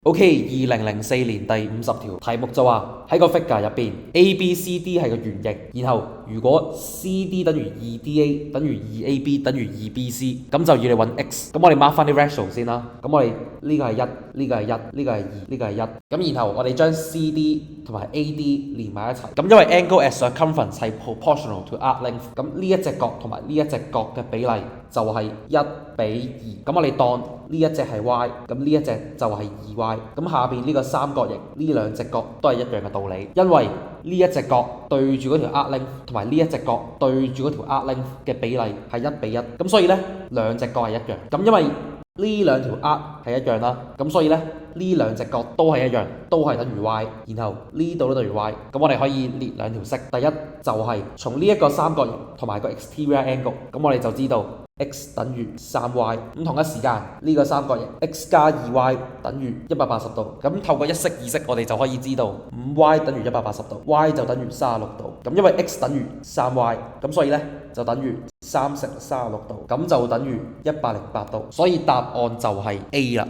OK，2004年第50條題目就話喺個 figure 入邊 ABCD 係個圓形，然後如果 CD 等於 2DA 等於 2AB 等於 2BC， 咁就要你揾 X。咁我哋 mark 翻啲 ratio 先啦。咁我哋呢個係1，呢個係1，呢個係2，呢個係1。咁然後我哋將 CD 同埋 AD 連埋一齊。咁因為 angle as circumference 係 proportional to arc length，咁呢一隻角同埋呢一隻角嘅比例就係1比2。咁我哋當呢一隻係 Y， 咁呢一隻就係 2Y。咁下邊呢個三角形呢兩隻角都係一樣嘅道理，因為呢一隻角對住嗰條 arc length 同埋呢一隻角對住嗰條 arc length 嘅比例係1比1，咁所以呢兩隻角係一樣。咁因為呢兩條 arc 係一樣啦，咁所以呢呢兩隻角都係一樣，都係等於 Y， 然後呢度都等於 Y。咁我哋可以列兩條式，第一就係從呢一個三角形同埋個 exterior angle， 咁我哋就知道 x 等於 3y。 咁同一時間呢個三角形 x 加 2y 等於180度。咁透過一式二式我哋就可以知道 5y 等於180度， y 就等於36度。咁因為 x 等於 3y， 咁所以呢就等於3乘36度，咁就等於108度。所以答案就係 A 啦。